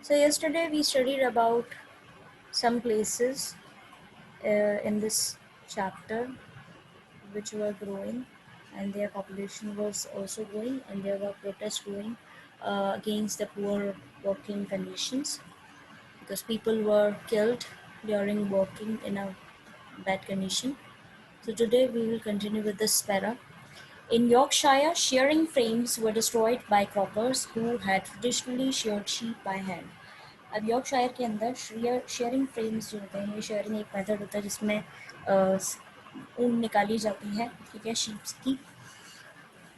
So yesterday we studied about some places in this chapter which were growing and their population was also growing and there were protests going against the poor working conditions because people were killed during working in a bad condition. So today we will continue with this para. In Yorkshire, shearing frames were destroyed by croppers who had traditionally sheared sheep by hand. अब Yorkshire के अंदर sharing frames जो होते हैं, ये sharing एक method होता है जिसमें ऊन निकाली जाती है, ठीक है, शीप्स की।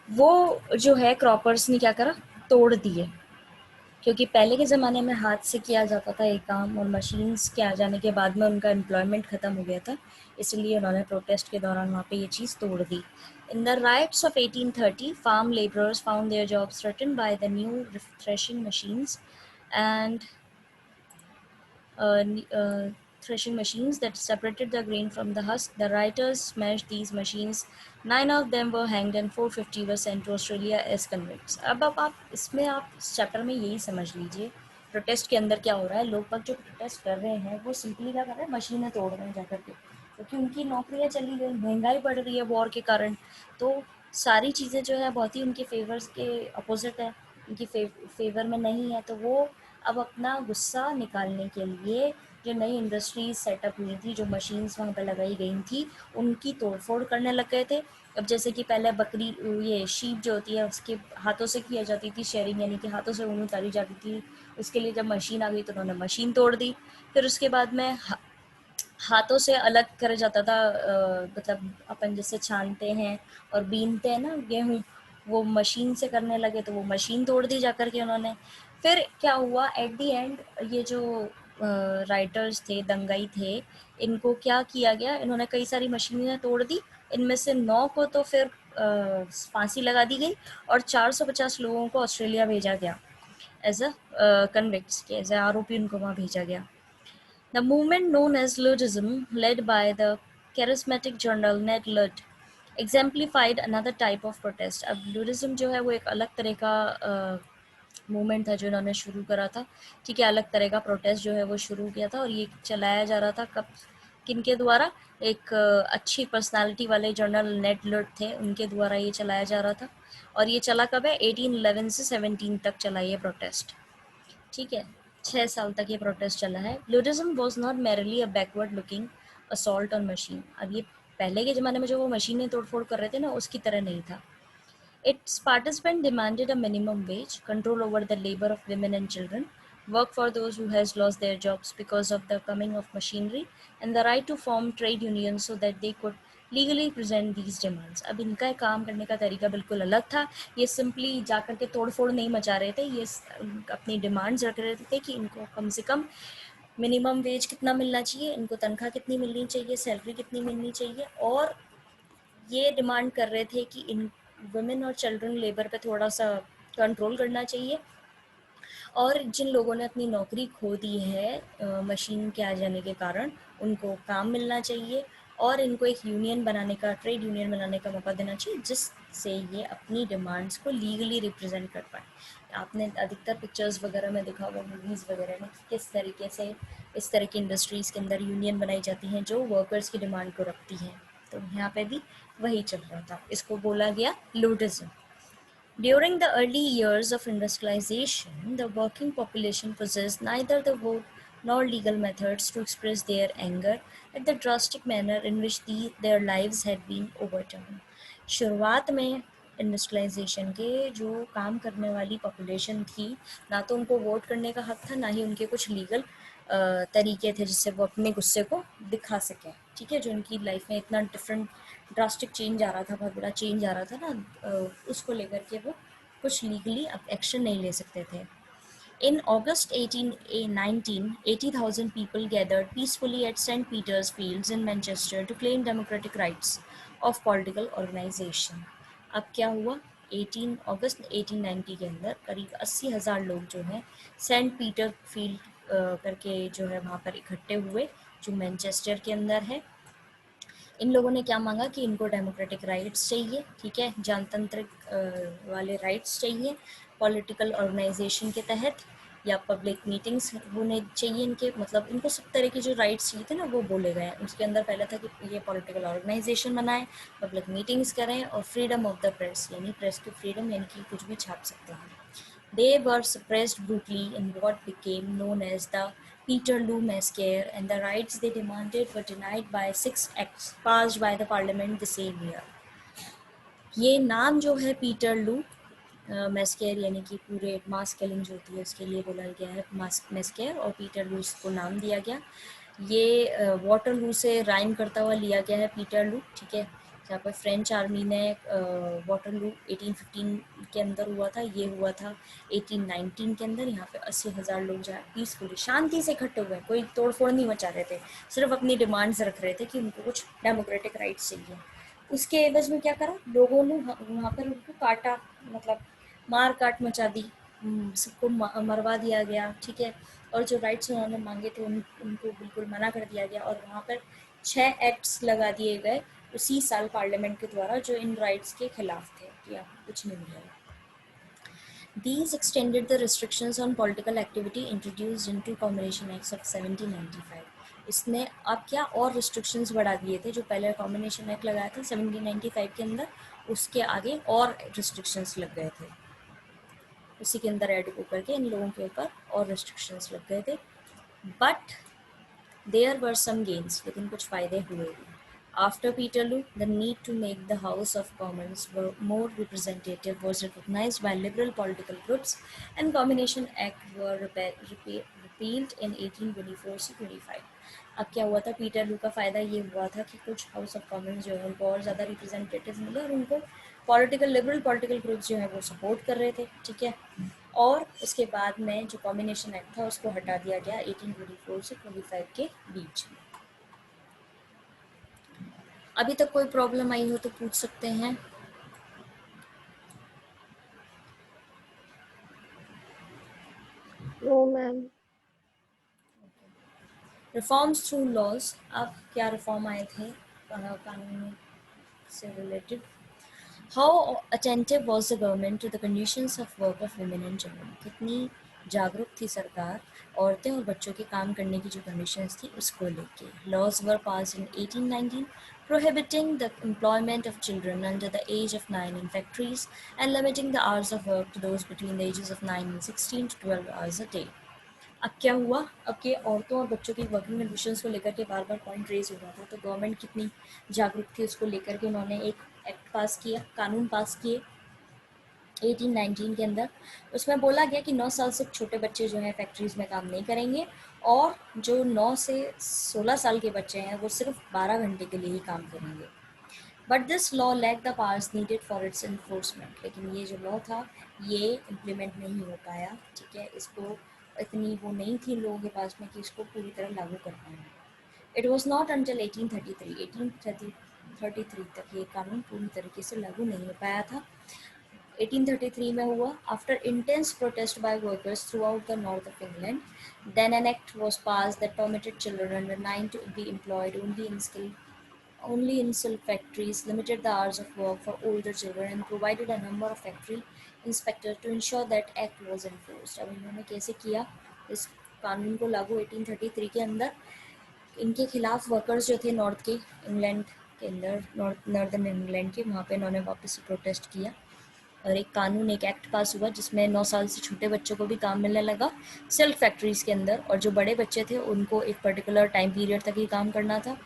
वो जो है क्रॉपर्स ने क्या करा, तोड़ दिए, क्योंकि पहले के ज़माने में हाथ से किया जाता था एक काम और मशीन्स के आ जाने के बाद में उनका एम्प्लॉयमेंट ख़त्म हो गया था, इसलिए उन्होंने प्रोटेस्ट के दौरान वहाँ पे ये चीज़ तोड़ दी। In the riots of 1830 farm labourers found their jobs threatened by the new threshing machines and threshing machines that separated the grain from the husk. The writers smashed these machines. 9 of them were hanged and 450 were sent to Australia as convicts. अब आप इसमें आप इस chapter में यही समझ लीजिए protest के अंदर क्या हो रहा है। लोग बाग जो प्रोटेस्ट कर रहे हैं वो सिंपली क्या कर रहे हैं, मशीनें तोड़ रहे हैं जाकर के, क्योंकि उनकी नौकरियां चली गई, महंगाई बढ़ रही है वॉर के कारण, तो सारी चीज़ें जो है बहुत ही उनके फेवर्स के अपोजिट है, उनकी फेवर में नहीं है। तो वो अब अपना गुस्सा निकालने के लिए जो नई इंडस्ट्रीज सेटअप हुई थी, जो मशीन्स वहाँ पर लगाई गई थी, उनकी तोड़फोड़ करने लग गए थे। अब जैसे कि पहले बकरी, ये शीप जो होती है उसके हाथों से किया जाती थी शेयरिंग, यानी कि हाथों से ऊन उतारी जाती थी। उसके लिए जब मशीन आ गई तो उन्होंने मशीन तोड़ दी। फिर उसके बाद में हाथों से अलग करा जाता था, मतलब अपन जैसे छानते हैं और बीनते हैं ना गेहूँ, वो मशीन से करने लगे तो वो मशीन तोड़ दी जाकर के उन्होंने। फिर क्या हुआ एट दी एंड, ये जो राइटर्स थे, दंगाई थे, इनको क्या किया गया, इन्होंने कई सारी मशीनें तोड़ दी। इनमें से 9 को तो फिर फांसी लगा दी गई और 450 लोगों को ऑस्ट्रेलिया भेजा गया एज अ कन्विक्ट्स के, एज ए आरोपी उनको वहाँ भेजा गया। The movement known as Luddism, led by the charismatic general Ned Ludd, exemplified another type of protest. अब लुडिज्म जो है वो एक अलग तरह का मूवमेंट था जो इन्होंने शुरू करा था, ठीक है, अलग तरह का प्रोटेस्ट जो है वो शुरू किया था। और ये चलाया जा रहा था कब, किनके द्वारा, एक अच्छी पर्सनालिटी वाले जनरल नेड लुड थे, उनके द्वारा ये चलाया जा रहा था। और ये चला कब है, 1811 से 17 तक चला ये प्रोटेस्ट, ठीक है, 6 साल तक ये प्रोटेस्ट चला है। Luddism was not merely a backward looking assault on machine. अब ये पहले के ज़माने में जो वो मशीनें तोड़फोड़ कर रहे थे ना, उसकी तरह नहीं था। Its participants demanded a minimum wage, control over the labor of women and children, work for those who has lost their jobs because of the coming of machinery, and the right to form trade unions so that they could legally present these demands. अब इनका काम करने का तरीका बिल्कुल अलग था। ये सिंपली जाकर के तोड़ फोड़ नहीं मचा रहे थे, ये अपनी डिमांड्स रख रहे थे कि इनको कम से कम मिनिमम वेज कितना मिलना चाहिए, इनको तनख्वाह कितनी मिलनी चाहिए, सैलरी कितनी मिलनी चाहिए, और ये डिमांड कर रहे थे कि इन वुमेन और चिल्ड्रन लेबर पे थोड़ा सा कंट्रोल करना चाहिए। और जिन लोगों ने अपनी नौकरी खो दी है मशीन के आ जाने के कारण, उनको काम मिलना चाहिए और इनको एक यूनियन बनाने का, ट्रेड यूनियन बनाने का मौका देना चाहिए, जिससे ये अपनी डिमांड्स को लीगली रिप्रेजेंट कर पाए। आपने अधिकतर पिक्चर्स वगैरह में देखा होगा, मूवीज़ वगैरह में, किस तरीके से इस तरह की इंडस्ट्रीज़ के अंदर यूनियन बनाई जाती हैं जो वर्कर्स की डिमांड को रखती हैं। तो यहाँ पे भी वही चल रहा था, इसको बोला गया लूडिज्म। During the early years of industrialization, the working population possessed neither the vote nor legal methods to express their anger at the drastic manner in which their lives had been overturned. शुरुआत में industrialisation के जो काम करने वाली population थी, ना तो उनको वोट करने का हक था, ना ही उनके कुछ लीगल तरीके थे जिससे वो अपने गुस्से को दिखा सकें, ठीक है। जो उनकी लाइफ में इतना डिफरेंट ड्रास्टिक चेंज आ रहा था, बहुत बड़ा चेंज आ रहा था ना, उसको लेकर के वो कुछ लीगली अब एक्शन नहीं ले सकते थे। In August 1819, 80,000 people gathered peacefully at St. Peter's Fields in Manchester to claim democratic rights of political organization. अब क्या हुआ, 18 अगस्त 1890 के अंदर करीब 80,000 लोग जो हैं सेंट पीटर फील्ड करके जो है वहाँ पर इकट्ठे हुए, जो मैनचेस्टर के अंदर है। इन लोगों ने क्या मांगा कि इनको डेमोक्रेटिक राइट्स चाहिए, ठीक है, जनतांत्रिक वाले राइट्स चाहिए पॉलिटिकल ऑर्गेनाइजेशन के तहत, या पब्लिक मीटिंग्स होने चाहिए इनके, मतलब इनको सब तरह के जो राइट्स चाहिए थे ना वो बोले गए हैं। उसके अंदर पहला था कि ये पॉलिटिकल ऑर्गेनाइजेशन बनाएं, पब्लिक मीटिंग्स करें और फ्रीडम ऑफ द प्रेस यानी प्रेस की फ्रीडम यानी कि कुछ भी छाप सकते हैं। They were suppressed brutally in what became known as the Peterloo Massacre, and the rights they demanded were denied by 6 acts passed by the parliament the same year. ये नाम जो है पीटरलू मैस्केयर यानी कि पूरे मास किलिंग जो होती है उसके लिए बोला गया है मास मैस्केयर, और पीटरलू को नाम दिया गया। ये वाटरलू से राइम करता हुआ लिया गया है पीटरलू, ठीक है, जहाँ पर फ्रेंच आर्मी ने वाटरलू 1815 के अंदर हुआ था, ये हुआ था 1819 के अंदर। यहाँ पे 80,000 लोग जो है पीसफुली शांति से इकट्ठे हुए, कोई तोड़फोड़ नहीं मचा रहे थे, सिर्फ अपनी डिमांड्स रख रहे थे कि उनको कुछ डेमोक्रेटिक राइट्स चाहिए। उसके एवज में क्या करा लोगों ने, वहाँ पर उनको काटा, मतलब मार काट मचा दी, सबको मरवा दिया गया, ठीक है। और जो राइट्स उन्होंने मांगे थे उनको बिल्कुल मना कर दिया गया, और वहाँ पर 6 एक्ट्स लगा दिए गए उसी साल पार्लियामेंट के द्वारा जो इन राइट्स के खिलाफ थे कि आपको कुछ नहीं मिलेगा। These extended the restrictions on political activity introduced into Combination Acts of 1795. इसने अब क्या और restrictions बढ़ा दिए थे, जो पहले कॉम्बिनेशन एक्ट लगाया था 1795 के अंदर, उसके आगे और restrictions लग गए थे, उसी के अंदर ऐड होकर के इन लोगों के ऊपर और restrictions लग गए थे। But there were some gains, लेकिन कुछ फ़ायदे हुए भी। After Peterloo, the need to make the House of Commons more representative was recognized by liberal political groups, and Combination Act were repealed in 1824 से 25। अब क्या हुआ था, पीटरलू का फ़ायदा ये हुआ था कि कुछ हाउस ऑफ कॉमन्स जो है उनको और ज़्यादा रिप्रेजेंटेटिव मिले, और उनको लिबरल पॉलिटिकल ग्रुप्स जो है वो सपोर्ट कर रहे थे, ठीक है। और उसके बाद में जो कॉम्बिनेशन एक्ट था उसको हटा दिया गया 1824 से 25 के बीच में। अभी तक कोई प्रॉब्लम आई हो तो पूछ सकते हैं। No ma'am. Reforms through laws, अब क्या रिफॉर्म आए थे कानून से related. How attentive was the government to the conditions of work of women and children, कितनी जागरूक थी सरकार औरतें और बच्चों के काम करने की जो कंडीशंस थी उसको लेके। Laws were passed in 1819 prohibiting the employment of children under the age of 9 in factories and limiting the hours of work to those between the ages of 9 and 16 to 12 hours a day. अब क्या हुआ, अब के औरतों और बच्चों की working conditions को लेकर के बार बार पॉइंट रेज हो रहा था, तो गवर्नमेंट कितनी जागरूक थी उसको लेकर के उन्होंने एक एक्ट पास किया, कानून पास किए 1819 के अंदर। उसमें बोला गया कि 9 साल से छोटे बच्चे जो हैं फैक्ट्रीज़ में काम नहीं करेंगे, और जो 9 से 16 साल के बच्चे हैं वो सिर्फ 12 घंटे के लिए ही काम करेंगे। But this law lack the powers needed for its enforcement, लेकिन ये जो लॉ था ये इम्प्लीमेंट नहीं हो पाया, ठीक है। इसको इतनी वो नहीं थी लोगों के पास में कि इसको पूरी तरह लागू कर पाए। इट वॉज नॉट अंटिल 1833 तक ये कानून पूरी तरीके से लागू नहीं हो पाया था। 1833 में हुआ, after intense protest by workers throughout the north of England, then an act was passed that permitted children under 9 to be employed only in silk factories, limited the hours of work for older children, and provided a number of factory inspectors to ensure that act was enforced. अब इन्होंने कैसे किया इस कानून को लागू 1833 के अंदर, इनके खिलाफ वर्कर्स जो थे नॉर्थ के इंग्लैंड के अंदर, नॉर्दर्न इंग्लैंड के, वहाँ पे इन्होंने वापस से प्रोटेस्ट किया, और एक कानून, एक एक्ट पास हुआ जिसमें 9 साल से छोटे बच्चों को भी काम मिलने लगा सिल्क फैक्ट्रीज़ के अंदर, और जो बड़े बच्चे थे उनको एक पर्टिकुलर टाइम पीरियड तक ही काम करना था।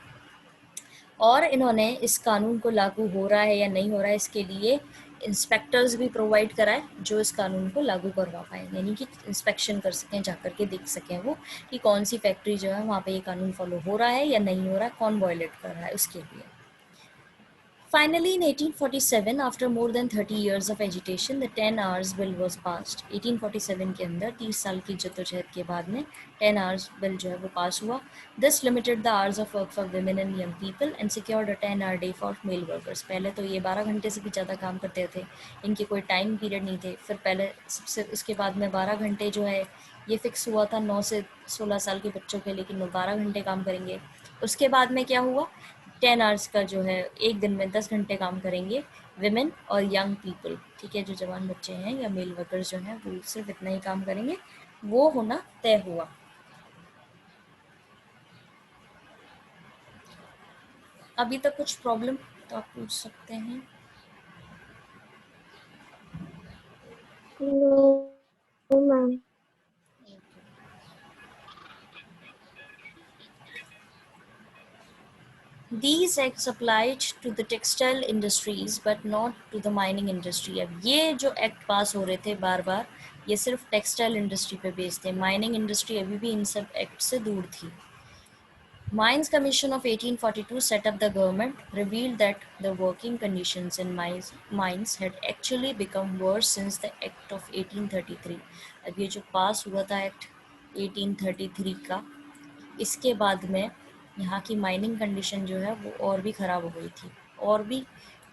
और इन्होंने इस कानून को लागू हो रहा है या नहीं हो रहा है इसके लिए इंस्पेक्टर्स भी प्रोवाइड कराए जो इस कानून को लागू करवा पाए, यानी कि इंस्पेक्शन कर सकें, जा कर के देख सकें वो कि कौन सी फैक्ट्री जो है वहाँ पे ये कानून फॉलो हो रहा है या नहीं हो रहा है, कौन वायलेट कर रहा है उसके लिए। Finally, in 1847, after more than 30 years of agitation, the 10 Hours Bill was passed. 1847 के अंदर 30 साल की जद्दोजहद के बाद में 10 Hours Bill जो है वो पास हुआ. This limited the hours of work for women and young people and secured a 10-hour day for male workers. पहले तो ये 12 घंटे से भी ज़्यादा काम करते थे, इनके कोई टाइम पीरियड नहीं थे. फिर पहले सबसे उसके बाद में 12 घंटे जो है ये फिक्स हुआ था 9 से 16 साल के बच्चों के, लेकिन वो 12 घंटे काम करेंगे. उसके बाद में क्या हुआ, 10 आवर्स का जो है एक दिन में 10 घंटे काम करेंगे विमेन और यंग पीपल, ठीक है, जो जवान बच्चे हैं या मेल वर्कर्स जो हैं वो सिर्फ इतना ही काम करेंगे वो होना तय हुआ। अभी तक कुछ प्रॉब्लम तो आप पूछ सकते हैं। No, ma'am. These acts applied to the textile industries but not to the mining industry। अब ये जो एक्ट पास हो रहे थे बार बार, ये सिर्फ टेक्सटाइल इंडस्ट्री पे बेस्ड थे। माइनिंग इंडस्ट्री अभी भी इन सब एक्ट से दूर थी। Mines Commission of 1842 set up the government, revealed that the working conditions in mines had actually become worse since the Act of 1833। अब ये जो पास हुआ था एक्ट 1833 का, इसके बाद में यहाँ की माइनिंग कंडीशन जो है वो और भी ख़राब हो गई थी। और भी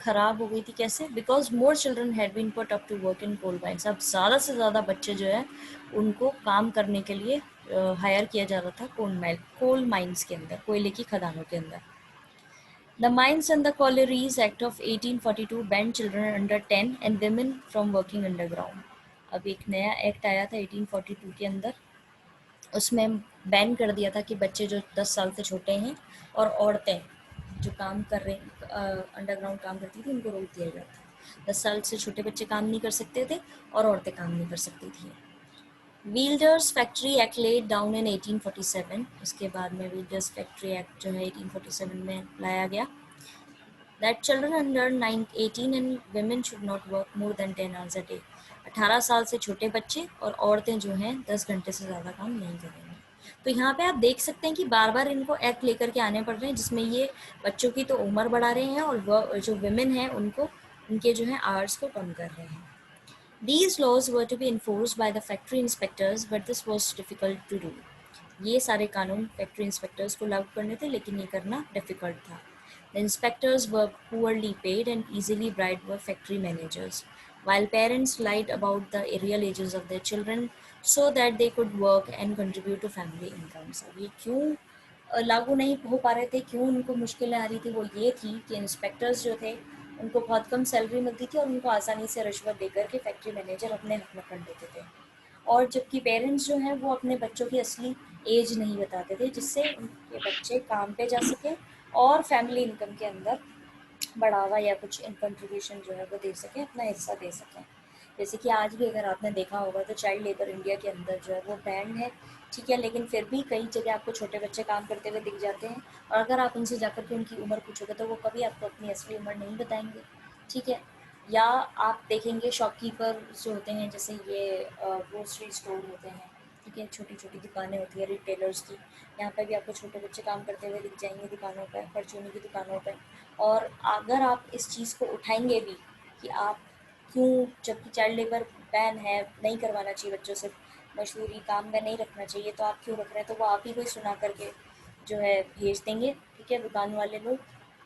ख़राब हो गई थी कैसे? Because more children had been put up to work in coal mines. अब ज़्यादा से ज़्यादा बच्चे जो है उनको काम करने के लिए हायर किया जा रहा था कोल माइंस के अंदर, कोयले की खदानों के अंदर। The Mines and the Collieries Act of 1842 banned children under 10 and women from working underground। अब एक नया एक्ट आया था 1842 के अंदर, उसमें बैन कर दिया था कि बच्चे जो 10 साल से छोटे हैं और औरतें जो काम कर रहे अंडरग्राउंड काम करती थी उनको रोक दिया गया था। 10 साल से छोटे बच्चे काम नहीं कर सकते थे और औरतें काम नहीं कर सकती थी। Fielden's factory act laid down in 1847। उसके बाद में व्हील्डर्स फैक्ट्री एक्ट जो है 1847 में लाया गया। That children under 18 and women should not work more than 10 hours a day। 18 साल से छोटे बच्चे और औरतें जो हैं 10 घंटे से ज़्यादा काम नहीं करेंगे। तो यहाँ पे आप देख सकते हैं कि बार बार इनको एक्ट लेकर के आने पड़ रहे हैं जिसमें ये बच्चों की तो उम्र बढ़ा रहे हैं और वह जो विमेन हैं उनको उनके जो है आवर्स को कम कर रहे हैं। These laws were to be enforced by the factory inspectors, but this was difficult to do। ये सारे कानून फैक्ट्री इंस्पेक्टर्स को लागू करने थे लेकिन ये करना डिफ़िकल्ट था। The inspectors were poorly paid and easily bribed by factory managers, while parents lied about the real ages of their children so that they could work and contribute to family incomes। अब ये क्यों लागू नहीं हो पा रहे थे, क्यों उनको मुश्किलें आ रही थी, वो ये थी कि इंस्पेक्टर्स जो थे उनको बहुत कम सैलरी मिलती थी और उनको आसानी से रिश्वत देकर के फैक्ट्री मैनेजर अपने हक में कर लेते थे। और जबकि पेरेंट्स जो हैं वो अपने बच्चों की असली एज नहीं बताते थे जिससे उनके बच्चे काम पे जा सकें और फैमिली इनकम के अंदर बढ़ावा या कुछ कंट्रीब्यूशन जो है वो दे सकें, अपना हिस्सा दे सकें। जैसे कि आज भी अगर आपने देखा होगा तो चाइल्ड लेबर इंडिया के अंदर जो है वो बैंड है, ठीक है, लेकिन फिर भी कई जगह आपको छोटे बच्चे काम करते हुए दिख जाते हैं और अगर आप उनसे जाकर के उनकी उम्र पूछोगे तो वो कभी आपको अपनी असली उम्र नहीं बताएंगे, ठीक है। या आप देखेंगे शॉपकीपर जो होते हैं, जैसे ये ग्रोसरी स्टोर होते हैं, ठीक है, छोटी छोटी दुकानें होती है रिटेलर्स की, यहाँ पर भी आपको छोटे बच्चे काम करते हुए दिख जाएंगे दुकानों पर, परचूनी की दुकानों पर। और अगर आप इस चीज़ को उठाएंगे भी कि आप क्यों, जबकि चाइल्ड लेबर बैन है, नहीं करवाना चाहिए बच्चों से, मजदूरी काम में नहीं रखना चाहिए, तो आप क्यों रख रहे हैं, तो वो आप ही को ही सुना करके जो है भेज देंगे, ठीक है, दुकान वाले लोग,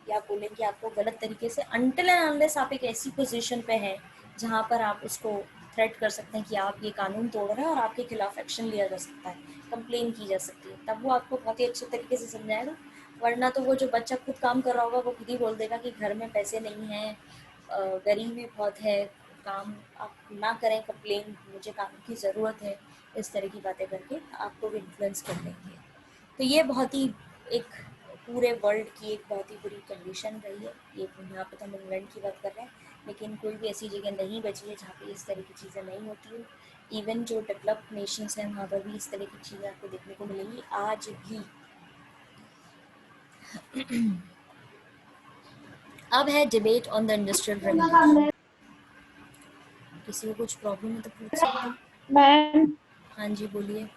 या बोलेंगे आपको गलत तरीके से, अनटिल एंड अनलेस आप एक ऐसी पोजीशन पे हैं जहाँ पर आप उसको थ्रेट कर सकते हैं कि आप ये कानून तोड़ रहे हैं और आपके खिलाफ एक्शन लिया जा सकता है, कंप्लेन की जा सकती है, तब वो आपको बहुत ही अच्छे तरीके से समझाएगा। वरना तो वो जो बच्चा खुद काम कर रहा होगा वो खुद ही बोल देगा कि घर में पैसे नहीं हैं, गरीबी बहुत है, काम आप ना करें, कंप्लेन, मुझे काम की ज़रूरत है, इस तरह की बातें करके आपको भी इन्फ्लुएंस कर लेंगे। तो ये बहुत ही एक पूरे वर्ल्ड की एक बहुत ही बुरी कंडीशन रही है। ये यहाँ पे तो हम इंग्लैंड की बात कर रहे हैं, लेकिन कोई भी ऐसी जगह नहीं बची है जहाँ पे इस तरह की चीज़ें नहीं होती हैं। इवन जो डेवलप्ड नेशंस हैं वहाँ पर भी इस तरह की चीज़ें आपको देखने को मिलेंगी आज भी। अब है debate on the industrial revolution. किसी को कुछ प्रॉब्लम है तो पूछ सकते हैं। मैम, हाँ जी बोलिए।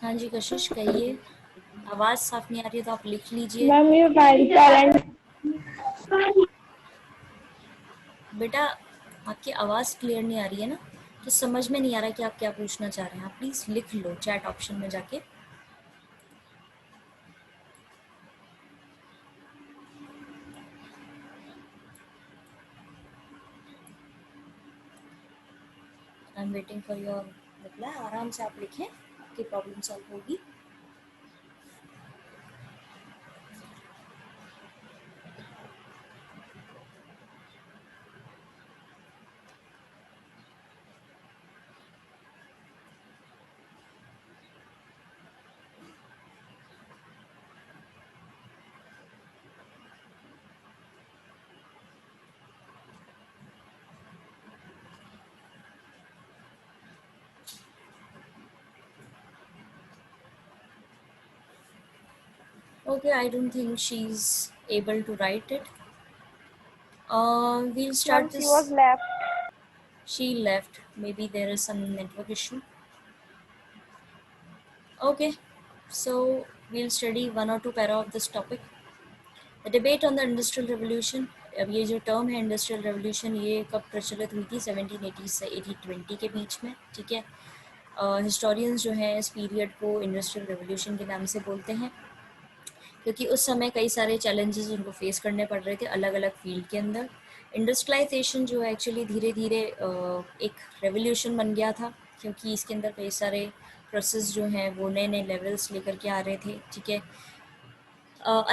हाँ जी कशिश कहिए। आवाज़ साफ नहीं आ रही है तो आप लिख लीजिए। मैम ये वाइल्ड टैलेंट। बेटा आपकी आवाज़ क्लियर नहीं आ रही है ना, तो समझ में नहीं आ रहा कि आप क्या पूछना चाह रहे हैं। आप प्लीज़ लिख लो चैट ऑप्शन में जाके। I am waiting for your reply. आराम से आप लिखें, आपकी प्रॉब्लम सॉल्व होगी। Okay, I don't think she's able to write it. We'll Ma'am, start she was this. left. She left. Maybe there is some network issue. Okay, so we'll study one or two para of this topic. The debate on the industrial revolution. अब ये जो term है industrial revolution, ये कब प्रचलित हुई थी? 1780 से 1820 के बीच में, ठीक है. हिस्टोरियंस जो हैं इस पीरियड को इंडस्ट्रियल रेवोल्यूशन के नाम से बोलते हैं, क्योंकि उस समय कई सारे चैलेंजेस उनको फेस करने पड़ रहे थे अलग अलग फील्ड के अंदर. इंडस्ट्रियलाइजेशन जो है एक्चुअली धीरे धीरे एक रेवोल्यूशन बन गया था, क्योंकि इसके अंदर कई सारे प्रोसेस जो हैं वो नए नए लेवल्स लेकर के आ रहे थे, ठीक है.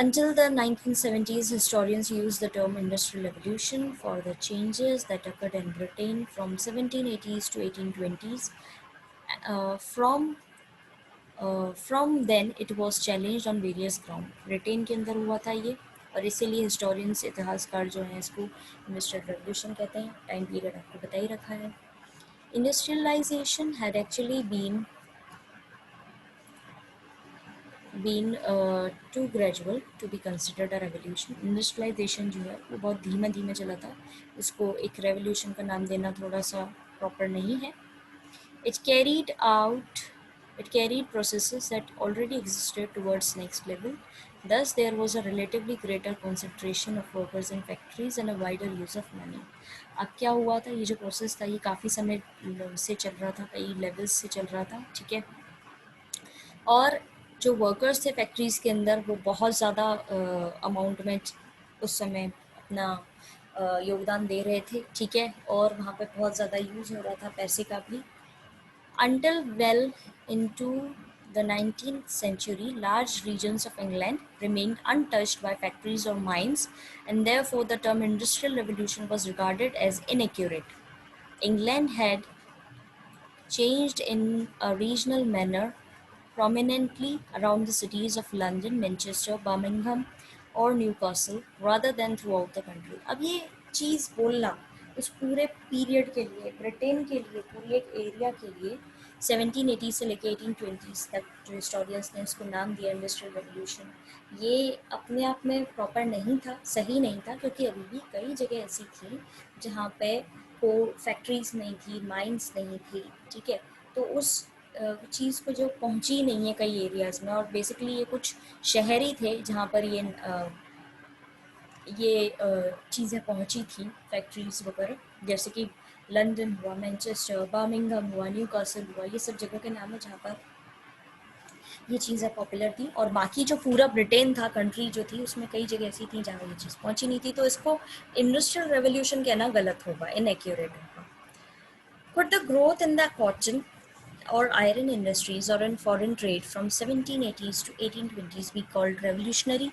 Until the 1970s, historians used the term industrial revolution for the changes that occurred in Britain from 1780s to 1820s. Uh, from from then, it was challenged on various ground. Britain के अंदर हुआ था ये, और इसीलिए historians इतिहासकार जो हैं इसको इंडस्ट्रियल रेवोल्यूशन कहते हैं. टाइम पीरियड आपको बता ही रखा है. Industrialization had actually been too gradual to be considered a revolution. Industrialisation जो है वो बहुत धीमे धीमे चला था, इसको एक रेवोल्यूशन का नाम देना थोड़ा सा प्रॉपर नहीं है. It carried out it carried processes that already existed towards next level. Thus, there was a relatively greater concentration of workers in factories and a wider use of money. अब क्या हुआ था? ये जो प्रोसेस था ये काफ़ी समय से चल रहा था, कई लेवल्स से चल रहा था, ठीक है. और जो वर्कर्स थे फैक्ट्रीज़ के अंदर वो बहुत ज़्यादा अमाउंट में उस समय अपना योगदान दे रहे थे, ठीक है. और वहाँ पे बहुत ज़्यादा यूज़ हो रहा था पैसे का भी. Until well into the 19th century, large regions of England remained untouched by factories or mines, and therefore the term industrial revolution was regarded as inaccurate. England had changed in a regional manner, prominently around the cities of London, Manchester, Birmingham और Newcastle, rather than throughout the country. अब ये चीज़ बोलना उस पूरे period के लिए, Britain के लिए, पूरी एक एरिया के लिए 1780 से लेके 1820 तक जो हिस्टोरियंस ने इसको नाम दिया इंडस्ट्रियल रेवोल्यूशन, ये अपने आप में प्रॉपर नहीं था, सही नहीं था, क्योंकि अभी भी कई जगह ऐसी थी जहाँ पे को फैक्ट्रीज नहीं थी, माइंस नहीं थी, ठीक है. तो उस चीज़ को जो पहुंची नहीं है कई एरियाज़ में, और बेसिकली ये कुछ शहरी थे जहाँ पर ये चीज़ें पहुंची थी, फैक्ट्रीज वगैरह, जैसे कि लंदन हुआ, मैनचेस्टर, बर्मिंघम हुआ, न्यूकासल हुआ, ये सब जगह के नाम है जहाँ पर ये चीज़ें पॉपुलर थी. और बाकी जो पूरा ब्रिटेन था, कंट्री जो थी, उसमें कई जगह ऐसी थी जहाँ ये चीज़ पहुंची नहीं थी. तो इसको इंडस्ट्रियल रेवोल्यूशन कहना गलत होगा, इनएक्यूरेट होगा. Could the growth in the cotton or iron industries or in foreign trade from 1780s to 1820s be called revolutionary?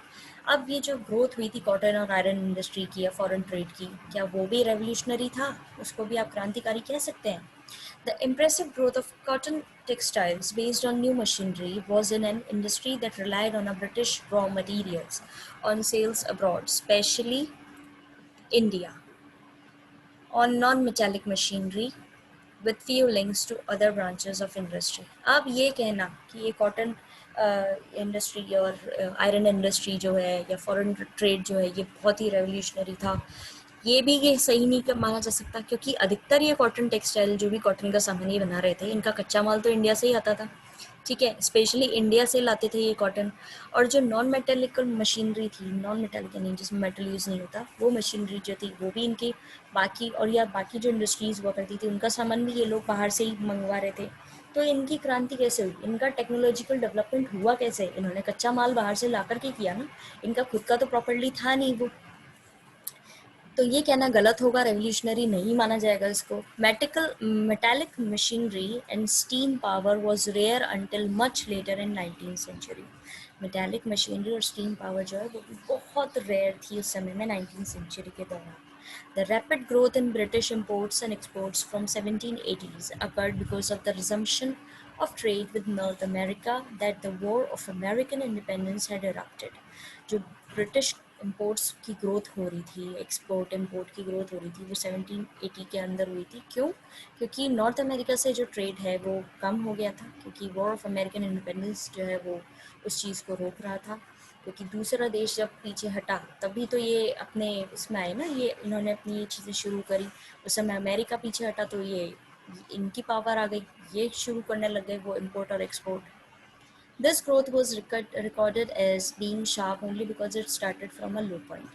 अब ये जो ग्रोथ हुई थी कॉटन और आयरन इंडस्ट्री की या फॉरेन ट्रेड की, क्या वो भी रेवोल्यूशनरी था? उसको भी आप क्रांतिकारी कह सकते हैं. The impressive growth of cotton textiles based on new machinery was in an industry that relied on a British raw materials on sales abroad, especially India, on non-metallic machinery with few links to other branches of industry. अब ये कहना कि ये cotton industry और iron industry जो है या foreign trade जो है ये बहुत ही रेवोल्यूशनरी था, ये सही नहीं माना जा सकता, क्योंकि अधिकतर ये कॉटन टेक्सटाइल जो भी कॉटन का सामान ही बना रहे थे, इनका कच्चा माल तो इंडिया से ही आता था, ठीक है. स्पेशली इंडिया से लाते थे ये कॉटन. और जो नॉन मेटेलिकल मशीनरी थी, नॉन मेटेलिक नहीं जिसमें मेटल यूज़ नहीं होता, वो मशीनरी जो थी वो भी इनकी बाकी, और या बाकी जो इंडस्ट्रीज़ हुआ करती थी उनका सामान भी ये लोग बाहर से ही मंगवा रहे थे. तो इनकी क्रांति कैसे हुई? इनका टेक्नोलॉजिकल डेवलपमेंट हुआ कैसे? इन्होंने कच्चा माल बाहर से ला करके किया ना, इनका खुद का तो प्रॉपर्ली था नहीं वो. तो ये कहना गलत होगा, रेवोल्यूशनरी नहीं माना जाएगा इसको. Metallic machinery and steam power was rare until much later in 19th century. Metallic machinery और स्टीम पावर जो है वो भी बहुत रेयर थी उस समय में, 19th सेंचुरी के दौरान. The rapid growth in British imports and exports from 1780s occurred because of the resumption of trade with North America that the War of American Independence had erupted. जो British imports की growth हो रही थी, export import की growth हो रही थी, वो 1780 के अंदर हुई थी. क्यों? क्योंकि नॉर्थ अमेरिका से जो ट्रेड है वो कम हो गया था, क्योंकि वॉर ऑफ अमेरिकन इंडिपेंडेंस जो है वो उस चीज़ को रोक रहा था. क्योंकि दूसरा देश जब पीछे हटा तभी तो ये अपने इसमें आए ना, ये इन्होंने अपनी ये चीज़ें शुरू करी। उस समय अमेरिका पीछे हटा तो ये इनकी पावर आ गई, ये शुरू करने लग गए वो इम्पोर्ट और export. This growth was recorded as being sharp only because it started from a low point.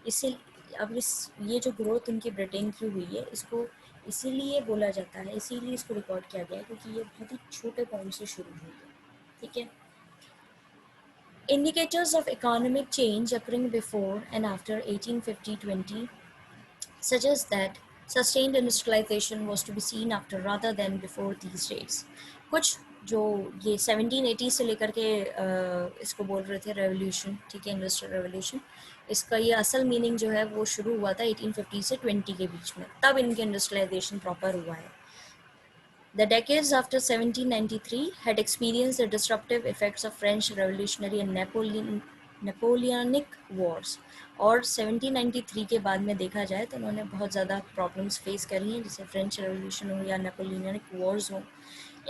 इसी अब इस ये जो ग्रोथ उनकी ब्रिटेन की हुई है, इसको इसीलिए बोला जाता है, इसीलिए इसको रिकॉर्ड किया गया है क्योंकि ये बहुत ही छोटे पॉइंट से शुरू हुई है। ठीक है। Indicators of economic change occurring before and after 1850-20 suggest that sustained industrialization was to be seen after rather than before these dates. कुछ जो ये 1780 से लेकर के इसको बोल रहे थे रेवोल्यूशन, ठीक है, इंडस्ट्रियल रेवोल्यूशन, इसका ये असल मीनिंग जो है वो शुरू हुआ था 1850 से 20 के बीच में, तब इनके इंडस्ट्रियलाइजेशन प्रॉपर हुआ है। The decades after 1793 had experienced the disruptive effects of French Revolutionary and Napoleonic Wars, और 1793 के बाद में देखा जाए तो उन्होंने बहुत ज़्यादा प्रॉब्लम्स फेस करी हैं, जैसे फ्रेंच रेवोल्यूशन हो या नेपोलियनिक वॉर्स हो।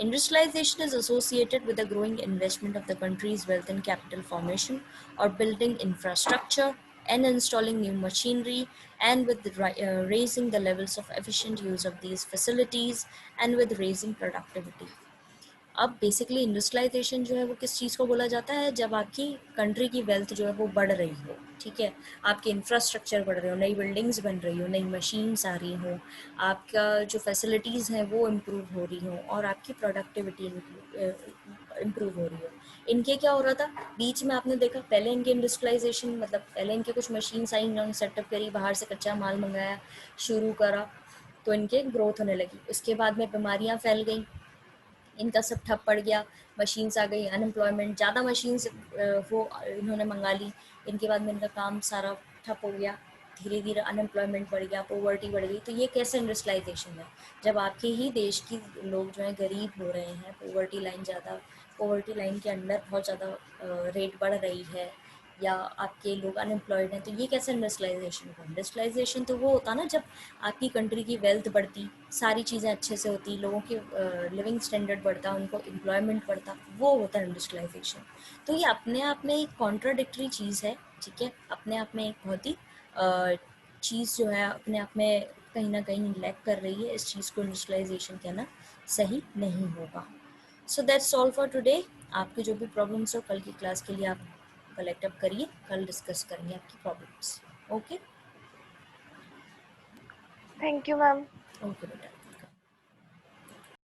Industrialization is associated with the growing investment of the country's wealth in capital formation or building infrastructure and installing new machinery, and with raising the levels of efficient use of these facilities and with raising productivity. अब basically industrialisation जो है वो किस चीज़ को बोला जाता है, जब आपकी कंट्री की वेल्थ जो है वो बढ़ रही हो, ठीक है, आपके इंफ्रास्ट्रक्चर बढ़ रहे हो, नई बिल्डिंग्स बन रही हो, नई मशीन्स आ रही हो, आपका जो फैसिलिटीज़ हैं वो इम्प्रूव हो रही हो और आपकी प्रोडक्टिविटी इम्प्रूव हो रही हो। इनके क्या हो रहा था बीच में, आपने देखा पहले इनके इंडस्ट्रियलाइजेशन मतलब पहले इनके कुछ मशीन्स आई, इन्होंने सेटअप करी, बाहर से कच्चा माल मंगाया, शुरू करा, तो इनके ग्रोथ होने लगी। उसके बाद में बीमारियाँ फैल गई, इनका सब ठप पड़ गया, मशीन्स आ गई, अनएम्प्लॉयमेंट, ज़्यादा मशीन्स वो इन्होंने मंगा ली, इनके बाद में इनका काम सारा ठप हो गया, धीरे धीरे अनएम्प्लॉयमेंट बढ़ गया, पोवर्टी बढ़ गई। तो ये कैसे इंडस्ट्रियलाइजेशन है, जब आपके ही देश की लोग जो हैं गरीब हो रहे हैं, पोवर्टी लाइन ज़्यादा, पोवर्टी लाइन के अंडर बहुत ज़्यादा रेट बढ़ रही है, या आपके लोग अनएम्प्लॉयड हैं, तो ये कैसे इंडस्ट्रियलाइजेशन होगा। इंडस्ट्रियलाइजेशन तो वो होता ना जब आपकी कंट्री की वेल्थ बढ़ती, सारी चीज़ें अच्छे से होती, लोगों की लिविंग स्टैंडर्ड बढ़ता, उनको एम्प्लॉयमेंट बढ़ता, वो होता है इंडस्ट्रियलाइजेशन। तो ये अपने आप में एक कॉन्ट्राडिक्टरी चीज़ है, ठीक है, अपने आप में एक बहुत ही चीज़ जो है अपने आप में कहीं ना कहीं लैक कर रही है, इस चीज़ को इंडस्ट्रियलाइजेशन कहना सही नहीं होगा। So that's all for today. आपकी जो भी प्रॉब्लम्स हो कल की क्लास के लिए आप कलेक्ट अप करिए, कल डिस्कस करेंगे आपकी problems. Okay Thank you, ma'am. Okay बेटा।